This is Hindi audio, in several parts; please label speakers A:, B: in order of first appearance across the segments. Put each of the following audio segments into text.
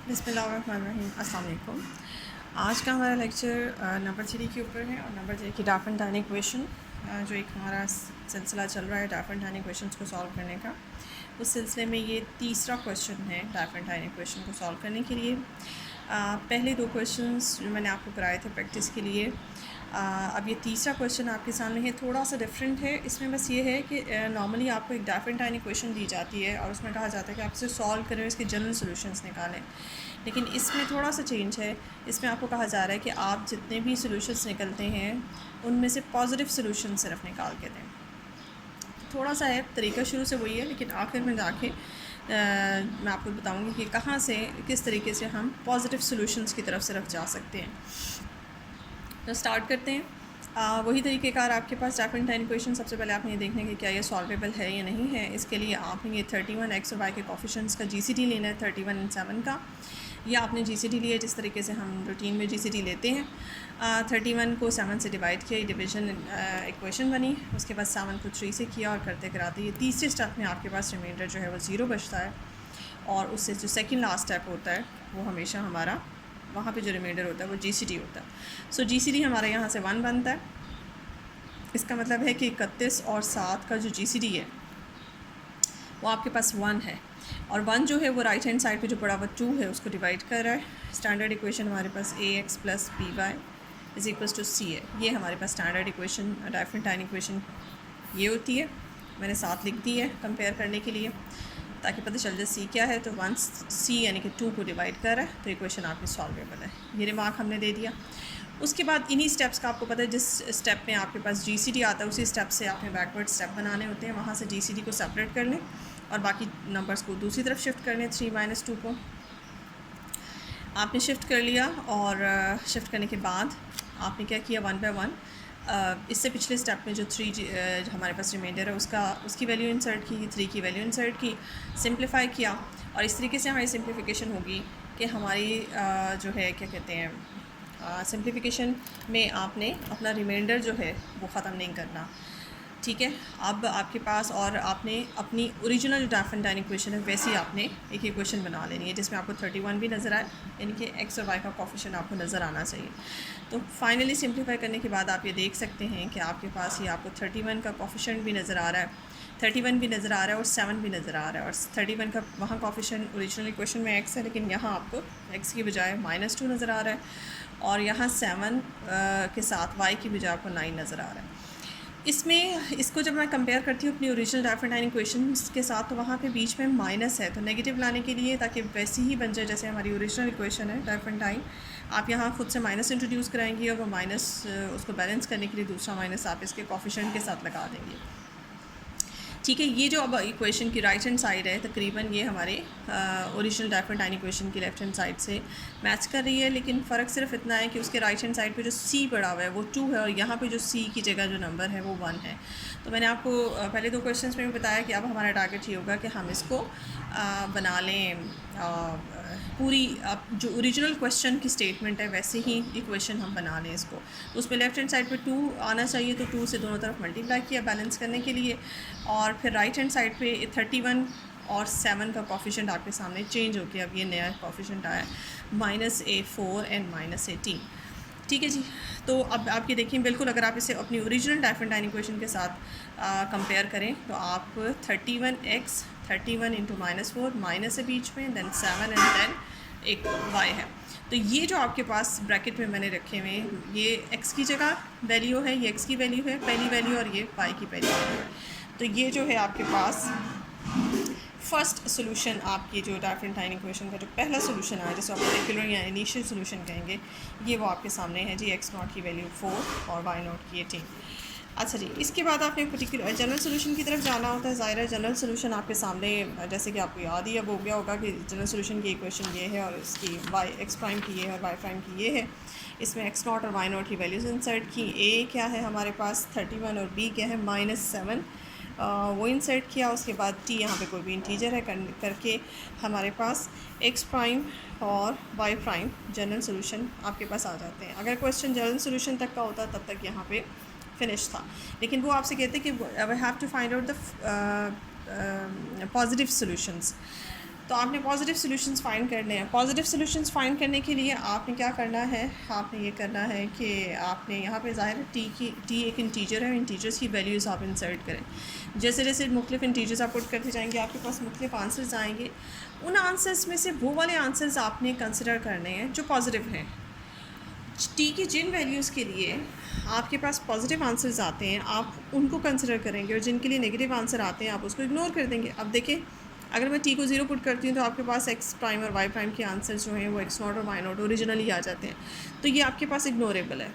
A: बिस्मिल्लाहिर्रहमानिर्रहीम। अस्सलाम वालेकुम। आज का हमारा लेक्चर नंबर 3 के ऊपर है और नंबर 3 की डाफ एंड डाइनिंग क्वेश्चन जो एक हमारा सिलसिला चल रहा है डाफ एंड डाइनिंग क्वेश्चंस को सॉल्व करने का। उस सिलसिले में ये तीसरा क्वेश्चन है डाफ एंड डाइनिंग क्वेश्चन को सॉल्व करने के लिए। पहले दो क्वेश्चंस जो मैंने आपको कराए थे प्रैक्टिस के लिए, अब ये तीसरा क्वेश्चन आपके सामने है, थोड़ा सा डिफरेंट है। इसमें बस ये है कि नॉर्मली आपको एक डाफ एंड डाइनिंग क्वेश्चन दी जाती है और उसमें कहा जाता है कि आप इसे सॉल्व करें, इसके जनरल सॉल्यूशंस निकालें। लेकिन इसमें थोड़ा सा चेंज है। इसमें आपको कहा जा रहा है कि आप जितने भी सॉल्यूशंस निकलते हैं उनमें से पॉजिटिव सॉल्यूशन सिर्फ निकाल के दें। थोड़ा सा है, तरीका शुरू से वही है, लेकिन आखिर में जाके मैं आपको बताऊंगी कि कहाँ से किस तरीके से हम पॉजिटिव सॉल्यूशंस की तरफ सिर्फ जा सकते हैं। तो स्टार्ट करते हैं। वही तरीक़ेकार आपके पास डाफ एंड डाइनिंग क्वेश्चन। सबसे पहले आपने ये देखना है कि क्या ये सॉल्वेबल है या नहीं है। इसके लिए आपने ये 31 एक्स और वाई के कोफिशिएंट्स का जीसीडी लेना है, 31 और 7 का। या आपने जीसीडी लिया जिस तरीके से हम रूटीन में जीसीडी लेते हैं। 31 को 7 से डिवाइड किया, डिवीजन इक्वेशन बनी। उसके बाद 7 को 3 से किया और करते कराते ये तीसरे स्टेप में आपके पास रिमाइंडर जो है वो 0 बचता है। और उससे जो सेकेंड लास्ट स्टेप होता है वो हमेशा हमारा वहाँ पे जो रिमाइंडर होता है वो जीसीडी होता है। सो जीसीडी हमारा यहाँ से 1 बनता है। इसका मतलब है कि 31 और 7 का जो जीसीडी है वो आपके पास 1 है। और 1 जो है वो राइट हैंड साइड पे जो पड़ा हुआ 2 है उसको डिवाइड कर रहा है। स्टैंडर्ड इक्वेशन हमारे पास ax plus B Y is equals to C है। ये हमारे पास standard equation Diophantine equation ये होती है। मैंने 7 लिख दी है कंपेयर करने के लिए ताकि पता चल जाए सी क्या है। तो 1 सी यानी कि 2 को डिवाइड कर रहा है तो इक्वेशन आपकी सॉल्वेबल है। ये रिमार्क हमने दे दिया। उसके बाद इन्हीं स्टेप्स का आपको पता है, जिस स्टेप में आपके पास जीसीडी आता है उसी स्टेप से आपने बैकवर्ड स्टेप बनाने होते हैं। वहाँ से जीसीडी को सेपरेट कर लें और बाकी नंबर्स को दूसरी तरफ शिफ्ट कर लें। 3 - 2 को आपने शिफ्ट कर लिया और शिफ्ट करने के बाद आपने क्या किया, 1 बाय 1 इससे पिछले स्टेप में जो 3 हमारे पास रिमाइंडर है उसकी वैल्यू इंसर्ट की, 3 की वैल्यू इंसर्ट की, सिंप्लीफाई किया। और इस तरीके से हमारी सिंप्लीफिकेशन होगी कि हमारी जो है क्या कहते हैं, सिंप्लीफिकेशन में आपने अपना रिमाइंडर जो है वो ख़त्म नहीं करना। ठीक है, अब आपके पास और आपने अपनी ओरिजिनल जो डाफ एंड डाइनिंग इक्वेशन है वैसे ही आपने एक इक्वेशन बना लेनी है जिसमें आपको 31 भी नज़र आए, यानी कि एक्स और वाई का कोफिशिएंट आपको नज़र आना चाहिए। तो फाइनली सिंप्लीफाई करने के बाद आप ये देख सकते हैं कि आपके पास ये आपको 31 का कोफिशिएंट भी नज़र आ रहा है, 31 भी नज़र आ रहा है और 7 भी नज़र आ रहा है। और 31 का वहाँ कोफिशिएंट ओरिजिनल इक्वेशन में x है, लेकिन यहाँ आपको x की बजाय -2 नज़र आ रहा है और यहाँ 7 के साथ y की बजाय आपको 9 नज़र आ रहा है। इसको जब मैं कंपेयर करती हूँ अपनी original Daph and dining equations के साथ तो वहाँ पे बीच में माइनस है, तो नेगेटिव लाने के लिए ताकि वैसी ही बन जाए जैसे हमारी ओरिजिनल इक्वेशन है डाफ एंड डाइन, आप यहाँ खुद से माइनस इंट्रोड्यूस कराएंगी और वो माइनस उसको बैलेंस करने के लिए दूसरा माइनस आप इसके कोफिशिएंट के साथ लगा देंगे। ठीक है, ये जो अब इक्वेशन की राइट हैंड साइड है तकरीबन ये हमारे original Daph and dining equation की लेफ्ट हैंड साइड से मैच कर रही है, लेकिन फ़र्क सिर्फ इतना है कि उसके राइट हैंड साइड पे जो सी पड़ा हुआ है वो 2 है और यहाँ पे जो सी की जगह जो नंबर है वो 1 है। तो मैंने आपको पहले 2 क्वेश्चंस में भी बताया कि अब हमारा टारगेट ये होगा कि हम इसको बना लें पूरी जो ओरिजिनल क्वेश्चन की स्टेटमेंट है वैसे ही इक्वेशन हम बना लें इसको। तो उसमें लेफ्ट हैंड साइड पे 2 आना चाहिए, तो 2 से दोनों तरफ मल्टीप्लाई किया बैलेंस करने के लिए। और फिर राइट हैंड साइड पे 31 और 7 का कोफिशिएंट आपके सामने चेंज हो गया। अब ये नया कोफिशिएंट आया -A4 एंड -18। ठीक है जी, तो अब आप ये देखिए बिल्कुल अगर आप इसे अपनी original Daph and dining equation के साथ कंपेयर करें तो आप 31x 31 इंटू -4 माइनस है बीच में, देन 7 एंड देन एक y है। तो ये जो आपके पास ब्रैकेट में मैंने रखे हुए हैं ये x की जगह वैल्यू है, ये x की वैल्यू है पहली वैल्यू और ये y की पहली वैल्यू है। तो ये जो है आपके पास फर्स्ट सोल्यूशन आपकी जो डाफ एंड डाइनिंग इक्वेशन का जो पहला सोल्यूशन आया जिसको आप पर्टिकुलर या इनिशियल सोल्यूशन कहेंगे, ये वो आपके सामने है जी। x0 की वैल्यू 4 और y0 की 18। अच्छा जी, इसके बाद आपने पर्टिकुलर जनरल सोल्यूशन की तरफ जाना होता है। ज़ाहिर है जनरल सोल्यूशन आपके सामने जैसे कि आपको याद ही अब हो गया होगा कि जनरल सोल्यूशन की इक्वेशन ये है और इसकी x प्राइम की ये है और y प्राइम की ये है। इसमें x0 और y0 की वैल्यूज़ इंसर्ट की। a क्या है हमारे पास 31 और b क्या है -7, वो इंसर्ट किया। उसके बाद t यहाँ पे कोई भी इंटीजर है करके हमारे पास x प्राइम और y प्राइम जनरल सोल्यूशन आपके पास आ जाते हैं। अगर क्वेश्चन जनरल सोल्यूशन तक का होता तब तक यहाँ पे फिनिश था, लेकिन वो आपसे कहते हैं कि we have to find out the positive solutions. तो आपने पॉजिटिव सॉल्यूशंस फाइंड करने हैं। पॉजिटिव सॉल्यूशंस फाइंड करने के लिए आपने क्या करना है, आपने ये करना है कि आपने यहाँ पे ज़ाहिर टी एक इंटीजर है, इंटीजर्स की वैल्यूज़ आप इंसर्ट करें। जैसे जैसे मुख्तलिफ इंटीजर्स आप पुट करते जाएंगे आपके पास मुख्तलिफ आंसर्स आएंगे। उन आंसर्स में से वो वाले आंसर्स आपने कंसिडर करने हैं जो पॉजिटिव हैं। टी की जिन वैल्यूज़ के लिए आपके पास पॉजिटिव आंसर्स आते हैं आप उनको कंसिडर करेंगे, और जिनके लिए नेगेटिव आंसर आते हैं आप उसको इग्नोर कर देंगे। अब देखें, अगर मैं टी को 0 पुट करती हूँ तो आपके पास एक्स प्राइम और वाई प्राइम के आंसर्स जो हैं वो एक्स नॉट और वाई नॉट ओरिजिनली आ जाते हैं, तो ये आपके पास इग्नोरेबल है।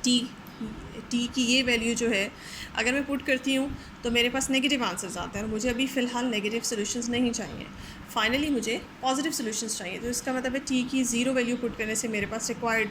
A: टी की ये वैल्यू जो है अगर मैं पुट करती हूँ तो मेरे पास नेगेटिव आंसर्स आते हैं, और मुझे अभी फ़िलहाल नेगेटिव सॉल्यूशंस नहीं चाहिए, फाइनली मुझे पॉजिटिव सॉल्यूशंस चाहिए। तो इसका मतलब है टी की 0 वैल्यू पुट करने से मेरे पास रिक्वायर्ड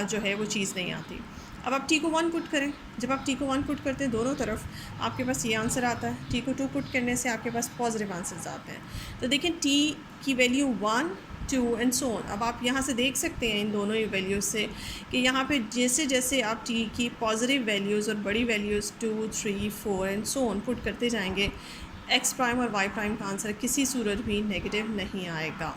A: जो है वो चीज़ नहीं आती। अब आप टी को 1 पुट करें। जब आप टी को 1 पुट करते हैं दोनों तरफ आपके पास ये आंसर आता है। टी को 2 पुट करने से आपके पास पॉजिटिव आंसर्स आते हैं। तो देखें टी की वैल्यू 1, 2 एंड सो ऑन। अब आप यहाँ से देख सकते हैं इन दोनों ही वैल्यूज़ से कि यहाँ पे जैसे जैसे आप टी की पॉजिटिव वैल्यूज़ और बड़ी values 2, 3, 4 and so on put करते जाएंगे, एक्स प्राइम और वाई प्राइम का आंसर किसी सूरत भी नेगेटिव नहीं आएगा,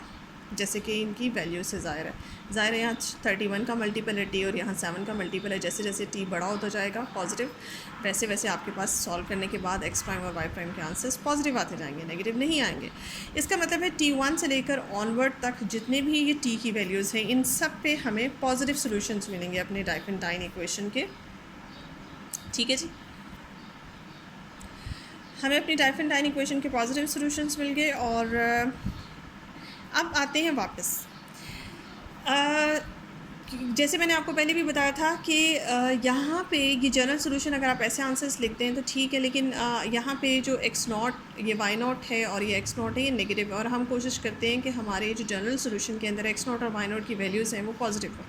A: जैसे कि इनकी वैल्यू से ज़ाहिर है यहाँ 31 का मल्टीपल है टी और यहाँ 7 का मल्टीपल है। जैसे जैसे टी बड़ा होता जाएगा पॉजिटिव, वैसे वैसे आपके पास सॉल्व करने के बाद एक्स प्राइम और वाई प्राइम के आंसर्स पॉजिटिव आते जाएंगे, नेगेटिव नहीं आएंगे। इसका मतलब है T1 से लेकर ऑनवर्ड तक जितने भी ये टी की वैल्यूज़ हैं इन सब पे हमें पॉजिटिव सोल्यूशंस मिलेंगे अपने डाइफेंटाइन इक्वेशन के। ठीक है जी, हमें अपनी डाइफेंटाइन इक्वेशन के पॉजिटिव सोल्यूशंस मिल गए। और अब आते हैं वापस, जैसे मैंने आपको पहले भी बताया था कि यहाँ पे ये जनरल सोल्यूशन अगर आप ऐसे आंसर्स लिखते हैं तो ठीक है, लेकिन यहाँ पे जो एक्स नॉट ये वाई नॉट है और ये एक्स नॉट है ये नेगेटिव है, और हम कोशिश करते हैं कि हमारे जो जनरल सोल्यूशन के अंदर एक्स नॉट और वाई नॉट की वैल्यूज़ हैं वो पॉजिटिव हो।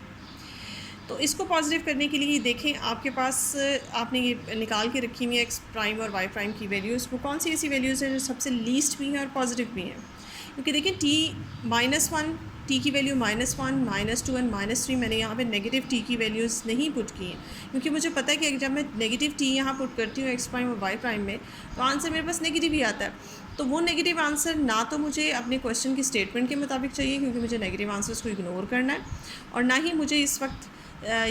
A: तो इसको पॉजिटिव करने के लिए देखें आपके पास आपने ये निकाल के रखी हुई है एक्स प्राइम और वाई प्राइम की वैल्यूज़, वो कौन सी ऐसी वैल्यूज़ हैं जो सबसे लीस्ट भी हैं और पॉजिटिव भी हैं। क्योंकि देखिए -1 टी की वैल्यू -1, -2 एंड -3 मैंने यहाँ पे नेगेटिव टी की वैल्यूज़ नहीं पुट की हैं, क्योंकि मुझे पता है कि जब मैं नेगेटिव टी यहाँ पुट करती हूँ एक्स प्राइम और वाई प्राइम में तो आंसर मेरे पास नेगेटिव ही आता है। तो वो नेगेटिव आंसर ना तो मुझे अपने क्वेश्चन की स्टेटमेंट के मुताबिक चाहिए, क्योंकि मुझे नेगेटिव आंसर्स को इग्नोर करना है, और ना ही मुझे इस वक्त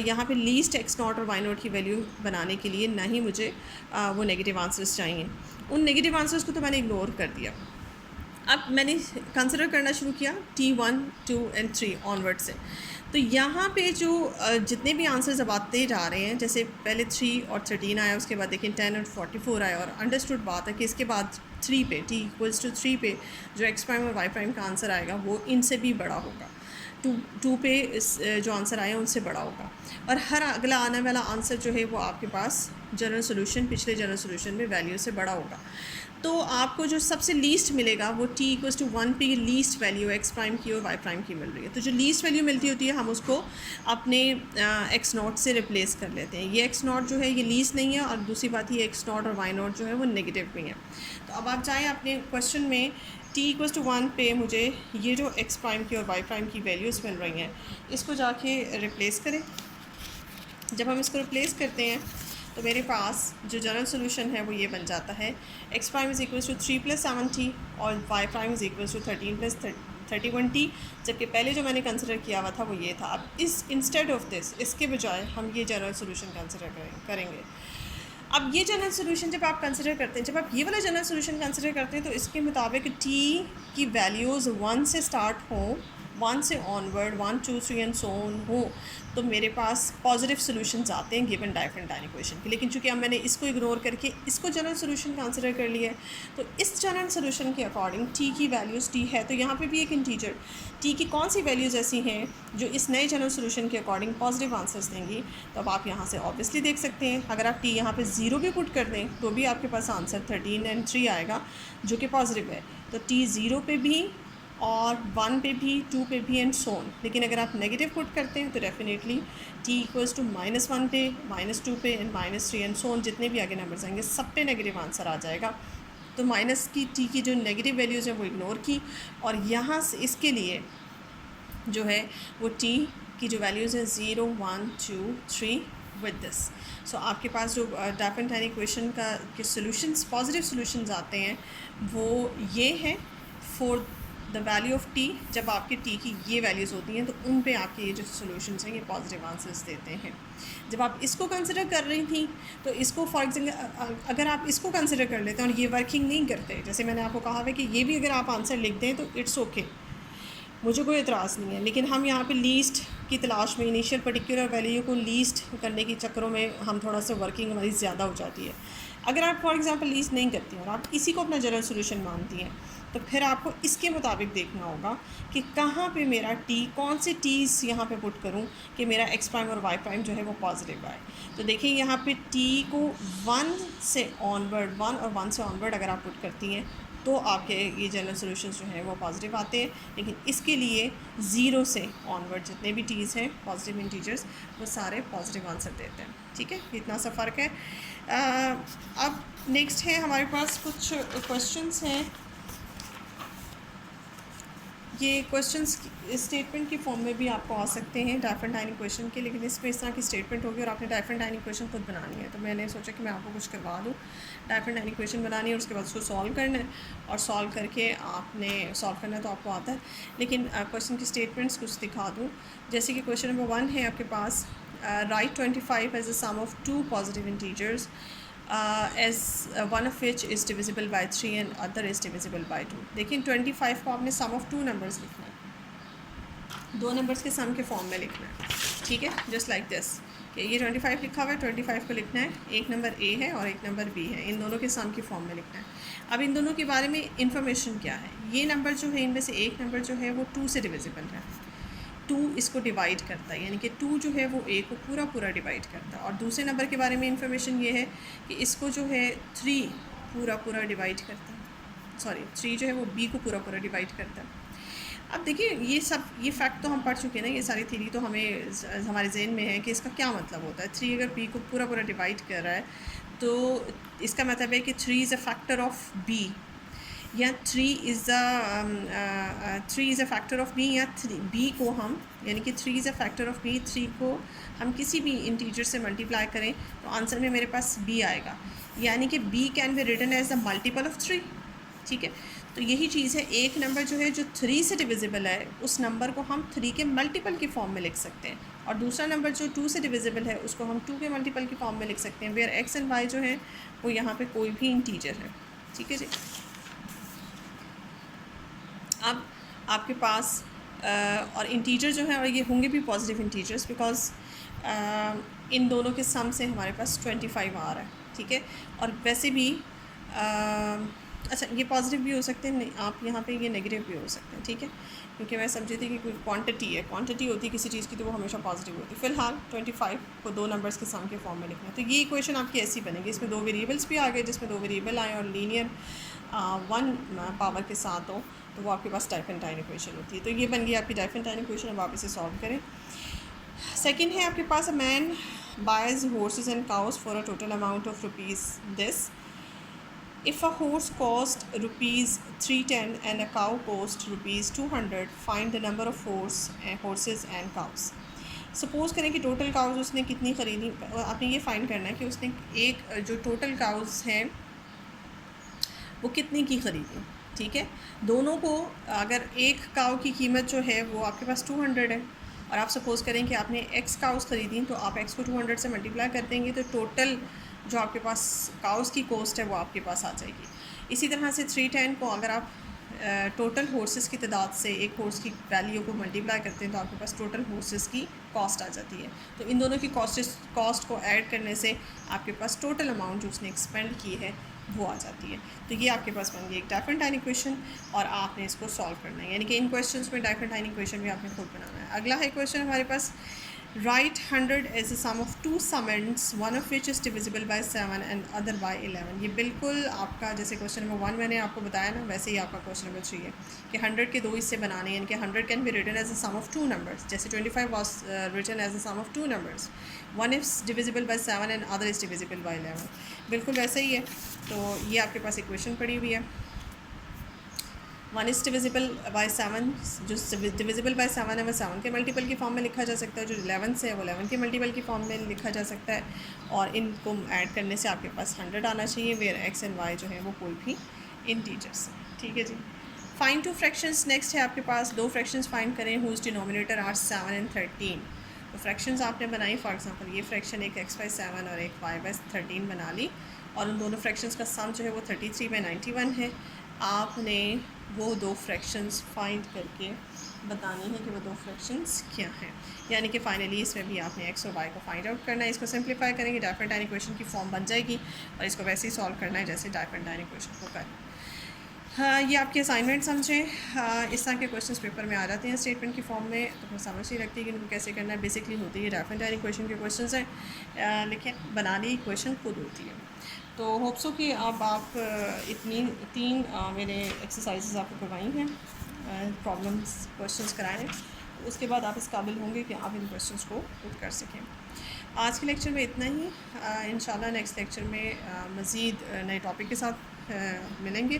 A: यहाँ पे लीस्ट एक्स नॉट और वाई नॉट की वैल्यू बनाने के लिए ना ही मुझे वो नेगेटिव आंसर्स चाहिए। उन नेगेटिव आंसर्स को तो मैंने इग्नोर कर दिया। अब मैंने कंसिडर करना शुरू किया T1, 2 एंड 3 ऑनवर्ड से। तो यहाँ पे जो जितने भी आंसर्स अब आते जा रहे हैं, जैसे पहले 3 और 13 आया, उसके बाद देखिए 10 और 44 आया, और अंडरस्टूड बात है कि इसके बाद 3 पे T=3 पे जो एक्स प्राइम और वाई प्राइम का आंसर आएगा वो इनसे भी बड़ा होगा। 2 पे इस जो आंसर आया उनसे बड़ा होगा, और हर अगला आने वाला आंसर जो है वो आपके पास जनरल सोल्यूशन पिछले जनरल सोल्यूशन में वैल्यू से बड़ा होगा। तो आपको जो सबसे लीस्ट मिलेगा वो T=1 पे लीस्ट वैल्यू एक्स प्राइम की और वाई प्राइम की मिल रही है। तो जो लीस्ट वैल्यू मिलती होती है हम उसको अपने एक्स नॉट से रिप्लेस कर लेते हैं। ये एक्स नॉट जो है ये लीस्ट नहीं है, और दूसरी बात ये एक्स नॉट और वाई नॉट जो है वो नेगेटिव भी है। तो अब आप चाहें अपने क्वेश्चन में T=1 पे मुझे ये जो एक्स प्राइम की और वाई प्राइम की वैल्यूज़ मिल रही हैं इसको जाके रिप्लेस करें। जब हम इसको रिप्लेस करते हैं तो मेरे पास जो जनरल सोल्यूशन है वो ये बन जाता है एक्स प्राइम = 3 + 7t और वाई प्राइम = 13 + 31t, जबकि पहले जो मैंने कंसिडर किया हुआ था वो ये था। अब इस इंस्टेड ऑफ दिस, इसके बजाय हम ये जनरल सोल्यूशन कंसिडर करेंगे। अब ये जनरल सोल्यूशन जब आप कंसिडर करते हैं, जब आप ये वाला जनरल सोल्यूशन कंसिडर करते हैं तो इसके मुताबिक टी की वैल्यूज़ 1 से स्टार्ट हों, 1 से ऑनवर्ड 1, 2, 3 एंड सो ऑन हो, तो मेरे पास पॉजिटिव सोल्यूशंस आते हैं गिवन डाइफरेंटाइन इक्वेशन के। लेकिन चूंकि अब मैंने इसको इग्नोर करके इसको जनरल सोल्यूशन कंसिडर कर लिया है, तो इस जनरल सोल्यूशन के अकॉर्डिंग टी की वैल्यूज़ टी है, तो यहाँ पे भी एक इंटीजर टी की कौन सी वैल्यूज़ ऐसी हैं जो इस नए जनरल सोल्यूशन के अकॉर्डिंग पॉजिटिव आंसर्स देंगी। तो अब आप यहाँ से ऑब्वियसली देख सकते हैं, अगर आप टी यहाँ पे 0 भी पुट कर दें तो भी आपके पास आंसर 13 एंड 3 आएगा जो कि पॉजिटिव है। तो टी 0 पे भी और 1 पे भी, 2 पे भी एंड सो ऑन। लेकिन अगर आप नेगेटिव पुट करते हैं तो डेफिनेटली टी = -1 पे, -2 पे एंड -3 एंड सो ऑन, जितने भी आगे नंबर्स आएंगे सब पे नेगेटिव आंसर आ जाएगा। तो माइनस की टी की जो नेगेटिव वैल्यूज़ हैं वो इग्नोर की, और यहाँ से इसके लिए जो है वो टी की जो वैल्यूज़ हैं 0, 1, 2, 3 विद दिस। सो आपके पास जो डाइफरेंटाइन इक्वेशन का के सॉल्यूशंस पॉजिटिव सॉल्यूशंस आते हैं वो ये हैं। For the value of T, जब आपके टी की ये वैल्यूज़ होती हैं तो उन पे आपके ये जो सोल्यूशंस हैं ये पॉजिटिव आंसर्स देते हैं। जब आप इसको कंसिडर कर रही थी तो इसको फॉर एग्जाम्पल अगर आप इसको कंसिडर कर लेते हैं और ये वर्किंग नहीं करते, जैसे मैंने आपको कहा है कि ये भी अगर आप आंसर लिख दें तो इट्स ओके, मुझे कोई एतराज़ नहीं है। लेकिन हम यहाँ पे लीस्ट की तलाश में, इनिशियल पर्टिकुलर वैल्यू को लीस्ट करने के चक्करों में हम थोड़ा सा वर्किंग हमारी ज़्यादा हो जाती है। अगर आप फॉर एग्जांपल लीस्ट नहीं करती हैं और आप इसी को अपना जनरल सोल्यूशन मानती हैं तो फिर आपको इसके मुताबिक देखना होगा कि कहाँ पे मेरा टी, कौन से टीज़ यहाँ पे पुट करूँ कि मेरा एक्स प्राइम और वाई प्राइम जो है वो पॉजिटिव आए। तो देखिए यहाँ पे टी को 1 से ऑनवर्ड, 1 और 1 से ऑनवर्ड अगर आप पुट करती हैं तो आपके ये जनरल सॉल्यूशंस जो हैं वो पॉजिटिव आते हैं। लेकिन इसके लिए 0 से ऑनवर्ड जितने भी टीज़ हैं पॉजिटिव इंटीजर्स वो सारे पॉजिटिव आंसर देते हैं। ठीक है, इतना सा फ़र्क है। अब नेक्स्ट है हमारे पास कुछ क्वेश्चंस हैं। ये क्वेश्चंस स्टेटमेंट की फॉर्म में भी आपको आ सकते हैं डाइफरेंट डाइनिंग क्वेश्चन के, लेकिन इसमें इस तरह की स्टेटमेंट होगी और आपने डाइफरेंट डाइनिंग क्वेश्चन खुद बनानी है। तो मैंने सोचा कि मैं आपको कुछ करवा दूँ, डाइफरेंट डाइनिंग क्वेश्चन बनानी है और उसके बाद उसको सॉल्व करना है, और सॉल्व करके आपने सॉल्व करना तो आपको आता है, लेकिन क्वेश्चन की स्टेटमेंट्स कुछ दिखा दूँ। जैसे कि क्वेश्चन नंबर 1 है आपके पास, write 25 as a sum of 2 positive integers as one of which is divisible by 3 and other is divisible by 2। देखिए 25 को आपने सम ऑफ 2 नंबर्स लिखना है, 2 नंबर्स के सम के फॉर्म में लिखना है। ठीक है, जस्ट लाइक दिस कि ये 25 लिखा हुआ है, 25 को लिखना है, एक नंबर ए है और एक नंबर बी है, इन दोनों के सम के फॉर्म में लिखना है। अब इन दोनों के बारे में इंफॉर्मेशन क्या है, ये नंबर जो है इनमें से एक नंबर जो है वो 2 से डिविजिबल है, 2 इसको डिवाइड करता है, यानी कि 2 जो है वो ए को पूरा पूरा डिवाइड करता है। और दूसरे नंबर के बारे में इंफॉर्मेशन ये है कि इसको जो है 3 पूरा पूरा डिवाइड करता है, सॉरी 3 जो है वो बी को पूरा पूरा डिवाइड करता है। अब देखिए ये फैक्ट तो हम पढ़ चुके हैं ना, ये सारी थ्योरी तो हमें हमारे जहन में है कि इसका क्या मतलब होता है। 3 अगर बी को पूरा पूरा डिवाइड कर रहा है तो इसका मतलब है कि 3 is a factor of B, या 3 is a factor of B, या बी को हम, यानी कि 3 is a factor of B, 3 को हम किसी भी इंटीजर से मल्टीप्लाई करें तो आंसर में मेरे पास बी आएगा, यानी कि B can be written as the multiple of 3। ठीक है, तो यही चीज़ है, एक नंबर जो है जो 3 से डिविजिबल है उस नंबर को हम 3 के मल्टीपल की फॉर्म में लिख सकते हैं, और दूसरा नंबर जो 2 से डिविजिबल है उसको हम 2 के मल्टीपल की फॉर्म में लिख सकते हैं, वेयर एक्स एंड वाई जो है वो यहाँ पे कोई भी इंटीजर है। ठीक है जी, अब आपके पास और इंटीजर जो है, और ये होंगे भी पॉजिटिव इंटीजर्स, बिकॉज इन दोनों के सम से हमारे पास 25 आ रहा है। ठीक है, और वैसे भी अच्छा ये पॉजिटिव भी हो सकते हैं, आप यहाँ पे ये नेगेटिव भी हो सकते हैं। ठीक है, क्योंकि मैं समझी थी कि कोई क्वांटिटी है, क्वांटिटी होती है किसी चीज़ की तो वो हमेशा पॉजिटिव होती है। फिलहाल 25 को 2 नंबर्स के सम के फॉर्म में लिखना है। तो ये इक्वेशन आपकी ऐसी बनेगी, इसमें 2 वेरिएबल्स भी आ गए, जिसमें 2 वेरिएबल आए और लीनियर 1 पावर के साथ हो तो वो आपके पास डाइफरेंटाइन इक्वेशन होती है। तो ये बन गई आपकी डाइफरेंटाइन इक्वेशन। अब आप इसे सॉल्व करें। सेकेंड है आपके पास, a man buys horses and cows for a total amount of rupees this. If a horse cost rupees 310 and a cow cost rupees 200, find the number of horses and cows। Suppose करें कि टोटल काउज़ उसने कितनी ख़रीदी, आपने ये फाइंड करना है कि उसने एक जो टोटल काउज़ हैं वो कितनी की ख़रीदी। ठीक है, दोनों को अगर एक काउ की कीमत जो है वो आपके पास 200 है और आप सपोज़ करें कि आपने एक्स काउज़ ख़रीदी, तो आप एक्स को 200 से मल्टीप्लाई कर देंगे तो टोटल जो आपके पास काउस की कॉस्ट है वो आपके पास आ जाएगी। इसी तरह से 310 को अगर आप टोटल हॉर्सेस की तादाद से एक हॉर्स की वैल्यू को मल्टीप्लाई करते हैं तो आपके पास टोटल हॉर्सेस की कॉस्ट आ जाती है। तो इन दोनों की कॉस्ट को ऐड करने से आपके पास टोटल अमाउंट जो उसने एक्सपेंड की है वो आ जाती है। तो ये आपके पास बन गई एक डाइफरेंटाइन इक्वेशन और आपने इसको सॉल्व करना है, यानी कि इन क्वेश्चंस में डाइफरेंटाइन इक्वेशन भी आपने खुद बनाना है। अगला है क्वेश्चन हमारे पास, Write 100 as a sum of 2 summands, one of which is divisible by 7 and other by 11। ये बिल्कुल आपका जैसे क्वेश्चन नंबर 1 मैंने आपको बताया ना, वैसे ही आपका क्वेश्चन नंबर 3 है कि 100 के 2 हिस्से बनाने हैं, यानी कि 100 can be written as a sum of 2 numbers, जैसे 25 was written as a sum of 2 numbers, one is divisible by 7 and other is divisible by 11। बिल्कुल वैसे ही है। तो ये आपके पास इक्वेशन पड़ी हुई है। 1 इज़ डिविजिबल बाई 7, जो डिविजिबल बाई 7 है वो 7 के मल्टीपल की फॉर्म में लिखा जा सकता है, जो 11 से है वो 11 के मल्टीपल की फॉर्म में लिखा जा सकता है, और इनको ऐड करने से आपके पास 100 आना चाहिए, वेयर एक्स एंड वाई जो है वो कोई भी इंटीजर्स है। ठीक है जी, फाइंड टू फ्रैक्शंस नेक्स्ट है आपके पास, दो फ्रैक्शंस फाइंड करें हुज डिनोमिनेटर आर 7 एंड 13। तो फ्रैक्शंस आपने बनाई, फॉर एग्जांपल ये फ्रैक्शन एक x/7 और एक y/13 बना ली, और उन दोनों फ्रैक्शंस का सम जो है वो 33/91 है। आपने वो दो फ्रैक्शंस फाइंड करके बतानी है कि वो दो फ्रैक्शंस क्या हैं, यानी कि फाइनली इसमें भी आपने x और y को फाइंड आउट करना है। इसको सिंप्लीफाई करेंगे डाइफरेंटाइन इक्वेशन की फॉर्म बन जाएगी, और इसको वैसे ही सॉल्व करना है जैसे डाइफरेंटाइन इक्वेशन को करना। हाँ, ये आपके असाइनमेंट समझें। इस तरह के क्वेश्चंस पेपर में आ जाते हैं स्टेटमेंट की फॉर्म में, तो फिर समझ नहीं लगती कि इनको कैसे करना है। बेसिकली होती है डाइफरेंटाइन इक्वेशन के क्वेश्चंस हैं, लेकिन बनानी इक्वेशन खुद होती है। तो होप सो कि अब आप इतनी तीन मैंने एक्सरसाइजेस आपको करवाई हैं, प्रॉब्लम्स क्वेश्चंस कराए हैं, उसके बाद आप इस काबिल होंगे कि आप इन क्वेश्चंस को खुद कर सकें। आज के लेक्चर में इतना ही। इंशाल्लाह नेक्स्ट लेक्चर में मज़ीद नए टॉपिक के साथ मिलेंगे।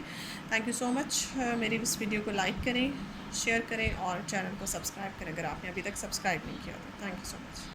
A: Thank you so much. मेरी इस वीडियो को लाइक करें, शेयर करें और चैनल को सब्सक्राइब करें अगर आपने अभी तक सब्सक्राइब नहीं किया तो। Thank you so much.